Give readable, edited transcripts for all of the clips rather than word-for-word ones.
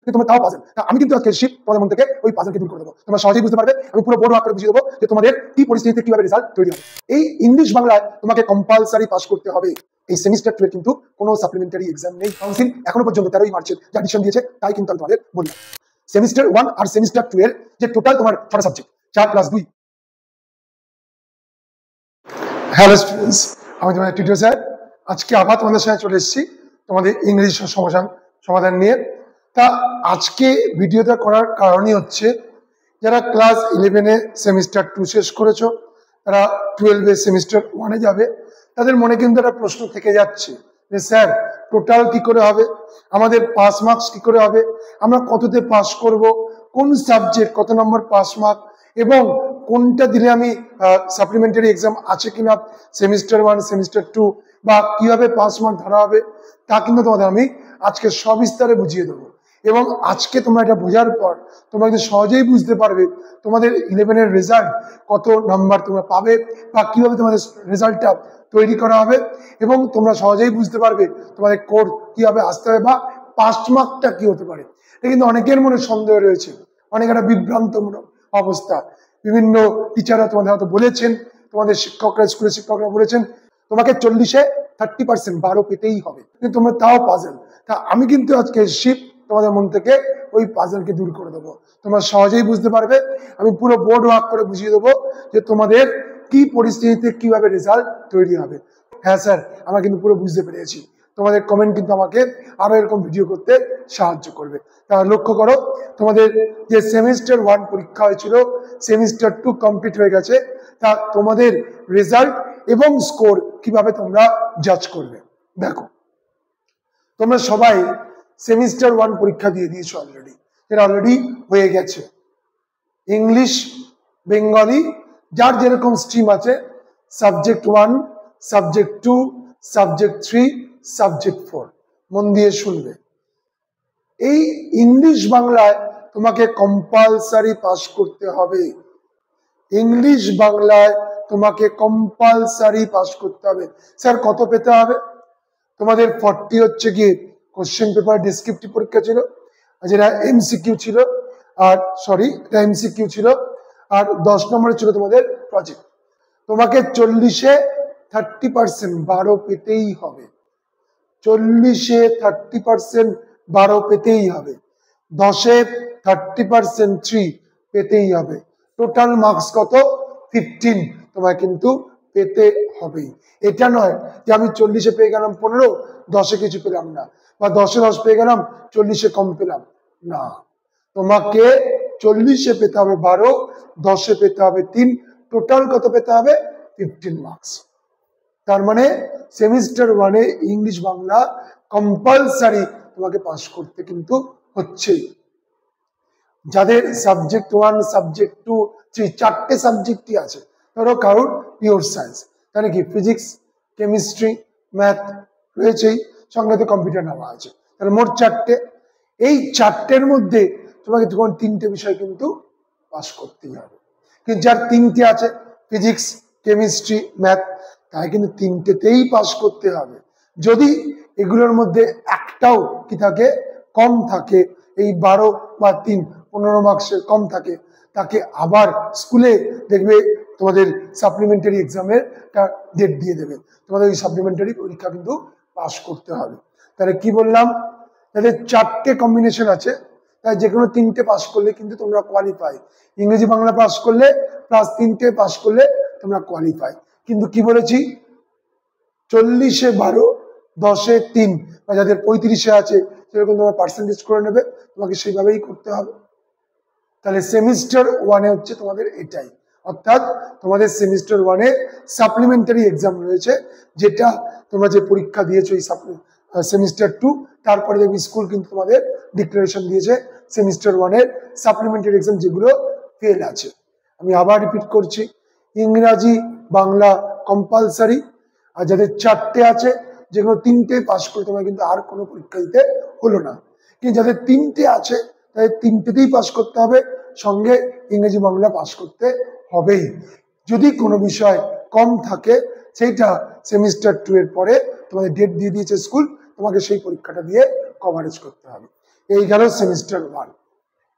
কিন্তু তোমরা তাও পাজেল। আমি কিন্তু আজকে শিফট তোমাদের মন থেকে ওই পাজেলকে দূর করে দেবো। তোমরা সহজেই বুঝতে পারবে, আমি পুরো বোর্ড ওয়ার্ক করে বুঝিয়ে দেবো যে তোমাদের কি পরিস্থিতিতে কিভাবে রেজাল্ট তৈরি হবে। এই ইংলিশ বাংলায় তোমাকে কম্পালসারি পাস করতে হবে। এই সেমিস্টার 2 এর কিন্তু কোনো সাপ্লিমেন্টারি এক্সাম নেই। কাউন্সিল এখনো পর্যন্ত 13ই মার্চের যে অ্যাডমিশন দিয়েছে, তাই কিন্তু আমি তোমাদের বললাম। সেমিস্টার 1 আর সেমিস্টার 2 এর যে টোটাল তোমার 6টা সাবজেক্ট, 4+2। হ্যালো স্টুডেন্টস, আমি তোমাদের টিউটর স্যার। আজকে আবার তোমাদের সাথে চলে এসেছি তোমাদের ইংরেজি সমাধান নিয়ে। তা আজকে ভিডিওটা করার কারণই হচ্ছে, যারা ক্লাস 11-এ সেমিস্টার 2 শেষ করেছো, তারা 12-এ সেমিস্টার 1-এ যাবে, তাদের মনে কিন্তু একটা প্রশ্ন থেকে যাচ্ছে যে স্যার টোটাল কি করে হবে, আমাদের পাস মার্কস কি করে হবে, আমরা কততে পাস করব, কোন সাবজেক্ট কত নম্বর পাস মার্ক, এবং কোনটা দিলে আমি সাপ্লিমেন্টারি এক্সাম আছে কিনা সেমিস্টার 1 সেমিস্টার 2, বা কিভাবে পাস মার্ক ধরা হবে, তা কিন্তু তোমাদের আমি আজকে সবিস্তারে বুঝিয়ে দেবো। এবং আজকে তোমরা এটা বোঝার পর তোমরা কিন্তু সহজেই বুঝতে পারবে তোমাদের 11-এর রেজাল্ট কত নাম্বার তোমরা পাবে, বা কিভাবে তোমাদের রেজাল্টটা তৈরি করা হবে, এবং তোমরা সহজেই বুঝতে পারবে তোমাদের কোড কিভাবে আসতে হবে, বা পাস মার্কটা কি হতে পারে। এটা কিন্তু অনেকের মনে সন্দেহ রয়েছে, অনেক একটা বিভ্রান্তমূলক অবস্থা। বিভিন্ন টিচাররা তোমাদের হয়তো বলেছেন, তোমাদের শিক্ষকরা, স্কুলের শিক্ষকরা বলেছেন তোমাকে 40-এ 30% 12 পেতেই হবে, কিন্তু তোমরা তাও পাজেল। তা আমি কিন্তু আজকে শিফট তোমাদের মন থেকে ওই পাজেলকে দূর করে দেবো। তোমরা সহজেই বুঝতে পারবে, আমি পুরো বোর্ড ওয়ার্ক করে বুঝিয়ে দেবো যে তোমাদের কি পরিস্থিতিতে কিভাবে রেজাল্ট তৈরি হবে। হ্যাঁ স্যার, আমরা কিন্তু পুরো বুঝতে পেরেছি। তোমাদের কমেন্ট কিন্তু আমাকে আরো এরকম ভিডিও করতে সাহায্য করবে। তাহলে লক্ষ্য করো, তোমাদের যে সেমিস্টার 1 পরীক্ষা হয়েছিল, সেমিস্টার 2 কমপ্লিট হয়ে গেছে। তা তোমাদের রেজাল্ট এবং স্কোর কিভাবে তোমরা জাজ করবে। দেখো, তোমরা সবাই সেমিস্টার 1 পরীক্ষা দিয়ে দিয়েছো অলরেডি, এটা অলরেডি হয়ে গেছে। ইংলিশ, বেঙ্গলি, যার যেরকম স্ট্রিম আছে, সাবজেক্ট 1, সাবজেক্ট 2, সাবজেক্ট 3, সাবজেক্ট 4, মন দিয়ে শুনবে। এই ইংলিশ বাংলায় তোমাকে কম্পালসারি পাস করতে হবে। ইংলিশ বাংলায় তোমাকে কম্পালসারি পাস করতে হবে। স্যার কত পেতে হবে? তোমাদের 40 হচ্ছে গিয়ে কোশ্চেন পেপার ডেসক্রিপটিভ পরীক্ষা ছিল, যেটা এমসিকিউ ছিল, আর এমসিকিউ ছিল, আর 10 নম্বরে ছিল তোমাদের প্রজেক্ট। তোমাকে 40-এ 30% 12 পেতেই হবে। 40-এ 30% 12 পেতেই হবে। 10-এ 30% 3 পেতেই হবে। টোটাল মার্কস কত? 15 তোমায় কিন্তু পেতে হবে। এটা নয় যে আমি 40-এ পেয়ে গেলাম 15, 10-এ কিছু পেলাম না, বা 10-এ 10 পেয়ে গেলাম, 40-এ কম পেলাম না। তোমাকে 40-এ পেতে হবে 12, 10-এ পেতে হবে 3, টোটাল কত পেতে হবে? 15 মার্কস। তার মানে সেমিস্টার 1-এ ইংলিশ বাংলা কম্পালসারি তোমাকে পাস করতে কিন্তু হচ্ছে। যাদের সাবজেক্ট 1, সাবজেক্ট 2, 3 4টে সাবজেক্টই আছে, ধরো কারোর পিওর সায়েন্স, তাহলে কি ফিজিক্স, কেমিস্ট্রি, ম্যাথ রয়েছেই, সঙ্গে তো কম্পিউটার নেওয়া আছে, তাহলে মোট 4টে। এই 4টের মধ্যে তোমাকে তখন 3টে বিষয় কিন্তু পাস করতেই হবে। কিন্তু যার 3টে আছে, ফিজিক্স, কেমিস্ট্রি, ম্যাথ, তাই কিন্তু 3টেতেই পাস করতে হবে। যদি এগুলোর মধ্যে একটাও কি থাকে, কম থাকে, এই 12 বা 3 15 মার্কসের কম থাকে, তাকে আবার স্কুলে দেখবে তোমাদের সাপ্লিমেন্টারি এক্সামের ডেট দিয়ে দেবে। তোমাদের ওই সাপ্লিমেন্টারি পরীক্ষা কিন্তু পাস করতে হবে। তাহলে কি বললাম, তাদের 4টে কম্বিনেশন আছে, তাই যে কোনো 3টে পাস করলে কিন্তু তোমরা কোয়ালিফাই। ইংরেজি বাংলা পাস করলে প্লাস 3টে পাস করলে তোমরা কোয়ালিফাই। কিন্তু কি বলেছি, 40-এ 12, 10-এ 3, বা যাদের 35-এ আছে সেরকম তোমার পার্সেন্টেজ করে নেবে, তোমাকে সেইভাবেই করতে হবে। তাহলে সেমিস্টার 1-এ হচ্ছে তোমাদের এটাই, অর্থাৎ তোমাদের সেমিস্টার 1-এ সাপ্লিমেন্টারি এক্সাম রয়েছে, যেটা তোমরা যে পরীক্ষা দিয়েছো এই সেমিস্টার 2, তারপরে দেখবি স্কুল কিন্তু তোমাদের ডিক্লারেশন দিয়েছে সেমিস্টার 1-এর সাপ্লিমেন্টারি এক্সাম যেগুলো ফেল আছে। আমি আবার রিপিট করছি, ইংরাজি বাংলা কম্পালসারি, আর যাদের 4টে আছে, যেগুলো 3টে পাস করে তোমার কিন্তু আর কোনো পরীক্ষা দিতে হলো না। কিন্তু যাদের 3টে আছে, তাদের 3টেতেই পাস করতে হবে, সঙ্গে ইংরেজি বাংলা পাস করতে হবেই। যদি কোনো বিষয় কম থাকে, সেইটা সেমিস্টার 2 এর পরে তোমাদের ডেট দিয়ে দিয়েছে স্কুল, তোমাকে সেই পরীক্ষাটা দিয়ে কভারেজ করতে হবে। এই গেল সেমিস্টার 1।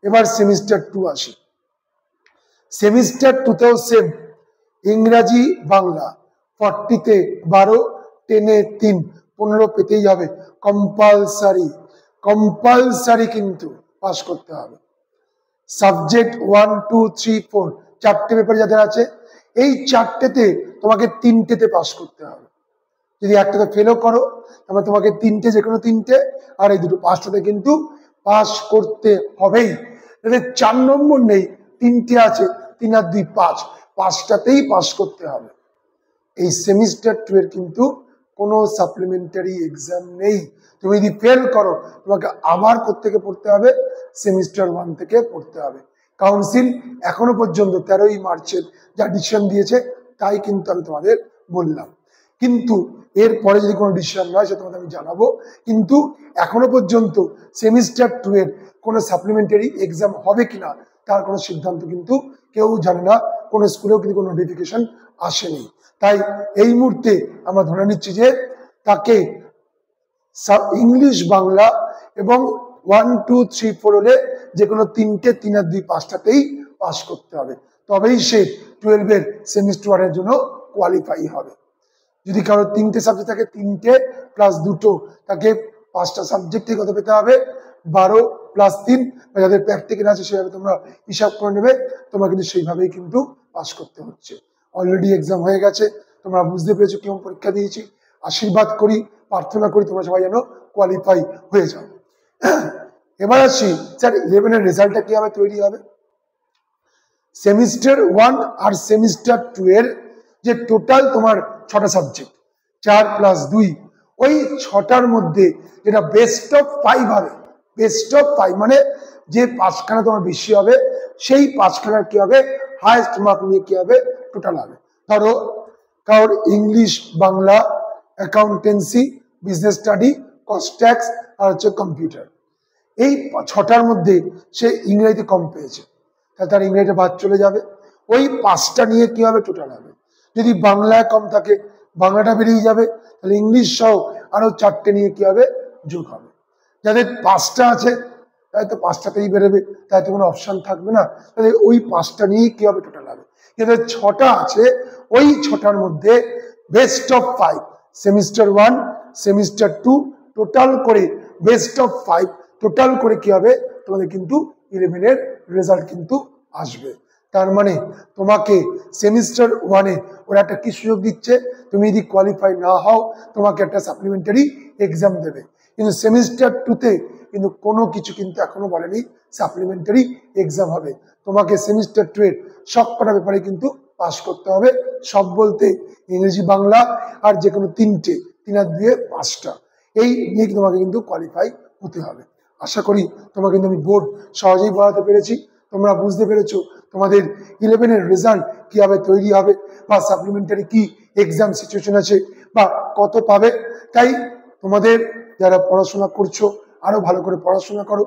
এবার সেমিস্টার 2 আসে। সেমিস্টার 2তেও সেম, ইংরাজি বাংলা 40-তে 12, 10-এ 3, 15 পেতেই হবে, কম্পালসারি। কম্পালসারি কিন্তু পাস করতে হবে। সাবজেক্ট 1, 2, 3, 4 4টে পেপার যাদের আছে, এই 4টেতে তোমাকে 3টেতে পাস করতে হবে। যদি একটাতে ফেলও করো তাহলে তোমাকে 3টে, যে কোনো 3টে, আর এই দুটো 5টাতে কিন্তু পাস করতে হবেই। তাদের 4 নম্বর নেই, 3টে আছে, 3 আর 2 5, 5টাতেই পাস করতে হবে। এই সেমিস্টার 2 এর কিন্তু কোনো সাপ্লিমেন্টারি এক্সাম নেই। তুমি যদি ফেল করো তোমাকে আবার কোত্থেকে পড়তে হবে, সেমিস্টার 1 থেকে পড়তে হবে। কাউন্সিল এখনো পর্যন্ত 13ই মার্চের যা ডিসিশন দিয়েছে তাই কিন্তু আমি তোমাদের বললাম। কিন্তু এরপরে যদি কোনো ডিসিশন হয় সেটা তোমাদের আমি জানাবো। কিন্তু এখনো পর্যন্ত সেমিস্টার 2 এর কোনো সাপ্লিমেন্টারি এক্সাম হবে কিনা তার কোনো সিদ্ধান্ত কিন্তু কেউ জানে না, কোনো স্কুলেও কিন্তু কোনো নোটিফিকেশন আসেনি। তাই এই মুহূর্তে আমরা ধরে নিচ্ছি যে তাকে ইংলিশ বাংলা এবং 1, 2, 3, 4 হলে যে কোনো 3টে, 3 আর 2 5টাতেই পাস করতে হবে, তবেই সে 12-এর সেমিস্টার 1 এর জন্য কোয়ালিফাই হবে। যদি কারো 3টে সাবজেক্ট থাকে, 3টে প্লাস 2টো, তাকে 5টা সাবজেক্টে কত পেতে হবে, 12 প্লাস 3, বা যাদের প্র্যাকটিক্যাল আছে সেভাবে তোমরা হিসাব করে নেবে। তোমরা কিন্তু সেইভাবেই কিন্তু পাস করতে হচ্ছে। অলরেডি এক্সাম হয়ে গেছে, তোমরা বুঝতে পেরেছো কেমন পরীক্ষা দিয়েছি। আশীর্বাদ করি, প্রার্থনা করি তোমরা সবাই যেন কোয়ালিফাই হয়ে যাও। এবার আসি স্যার 11-এর রেজাল্টটা কিভাবে তৈরি হবে। সেমিস্টার 1 আর সেমিস্টার 2 এর যে টোটাল তোমার 6টা সাবজেক্ট, 4 প্লাস 2, ওই 6টার মধ্যে যেটা বেস্ট অফ 5 হবে, বেস্ট অফ 5 মানে যে 5খানা তোমার বেশি হবে সেই 5খানার কি হবে, হাইয়েস্ট মার্ক নিয়ে কি হবে, টোটাল হবে। ধরো কারোর English Bangla, accountancy, business study, cost tax আর হচ্ছে কম্পিউটার, এই 6টার মধ্যে সে ইংরেজিতে কম পেয়েছে, তাহলে তার ইংরেজিতে বাদ চলে যাবে। ওই 5টা নিয়ে কি হবে, টোটাল হবে। যদি বাংলায় কম থাকে বাংলাটা বেরিয়ে যাবে, তাহলে ইংলিশ সহ আরো 4টে নিয়ে কি হবে, যোগ হবে। যাদের 5টা আছে তাই তো 5টাতেই বেরোবে, তাই তো কোনো অপশন থাকবে না, তাহলে ওই 5টা নিয়েই কি হবে, টোটাল হবে। যাদের 6টা আছে ওই 6টার মধ্যে best of 5, semester 1 semester 2 total করে বেস্ট অফ 5 টোটাল করে কি হবে, তোমাদের কিন্তু 11-এর রেজাল্ট কিন্তু আসবে। তার মানে তোমাকে সেমিস্টার 1-এ ওরা একটা কি সুযোগ দিচ্ছে, তুমি যদি কোয়ালিফাই না হও তোমাকে একটা সাপ্লিমেন্টারি এক্সাম দেবে। কিন্তু সেমিস্টার 2-তে কিন্তু কোনো কিছু কিন্তু এখনো বলেনি সাপ্লিমেন্টারি এক্সাম হবে। তোমাকে সেমিস্টার 2 এর সবকটা ব্যাপারে কিন্তু পাস করতে হবে। সব বলতে ইংরেজি বাংলা আর যে কোনো 3টে, 3 আর 2 5টা, এই নিয়ে তোমাকে কিন্তু কোয়ালিফাই হতে হবে। আশা করি তোমাকে কিন্তু আমি বোর্ড সহজেই পড়াতে পেরেছি। তোমরা বুঝতে পেরেছো তোমাদের 11-এর রেজাল্ট কিভাবে তৈরি হবে, বা সাপ্লিমেন্টারি কি এক্সাম সিচুয়েশন আছে, বা কত পাবে। তাই তোমাদের যারা পড়াশোনা করছো আরো ভালো করে পড়াশোনা করো,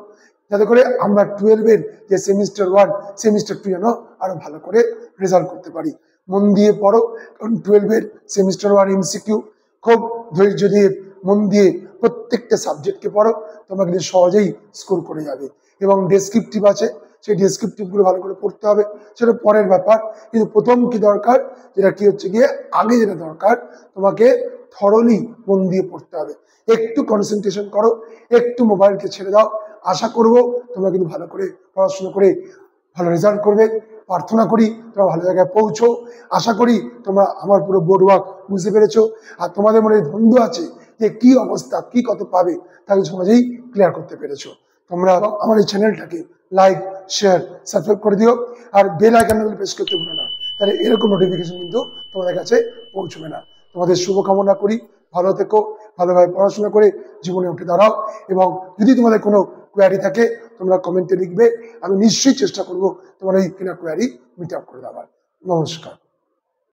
যাতে করে আমরা 12-এর যে সেমিস্টার 1 সেমিস্টার 2 যেন আরো ভালো করে রেজাল্ট করতে পারি। মন দিয়ে পড়ো, কারণ 12-এর সেমিস্টার 1 এমসিকিউ খুব ধৈর্য দিয়ে মন দিয়ে প্রত্যেকটা সাবজেক্টকে পড়ো, তোমরা কিন্তু সহজেই স্কোর করে যাবে। এবং ডেসক্রিপটিভ আছে, সেই ডেসক্রিপটিভগুলো ভালো করে পড়তে হবে, সেটা পরের ব্যাপার। কিন্তু প্রথম কি দরকার, যেটা কি হচ্ছে গিয়ে আগে যেটা দরকার, তোমাকে থরলি মন দিয়ে পড়তে হবে। একটু কনসেন্ট্রেশন করো, একটু মোবাইলকে ছেড়ে দাও। আশা করব তোমরা কিন্তু ভালো করে পড়াশোনা করে ভালো রেজাল্ট করবে। প্রার্থনা করি তোমরা ভালো জায়গায় পৌঁছো। আশা করি তোমরা আমার পুরো বোর্ড ওয়ার্ক বুঝতে পেরেছো, আর তোমাদের মনে ধন্দ আছে যে কি অবস্থা, কি কত পাবে, তাকে সমাজেই ক্লিয়ার করতে পেরেছো। তোমরা আমার এই চ্যানেলটাকে লাইক, শেয়ার, সাবস্ক্রাইব করে দিও, আর বেল আইকনটা প্রেস করতে ভুলো না, তাহলে এরকম নোটিফিকেশন কিন্তু তোমাদের কাছে পৌঁছবে না। তোমাদের শুভকামনা করি, ভালো থেকো, ভালোভাবে পড়াশোনা করে জীবনে উঠে দাঁড়াও। এবং যদি তোমাদের কোনো কোয়ারি থাকে তোমরা কমেন্টে লিখবে, আমি নিশ্চয়ই চেষ্টা করব তোমার এই কিনা কোয়ারি মিট আপ করে দেওয়ার। নমস্কার।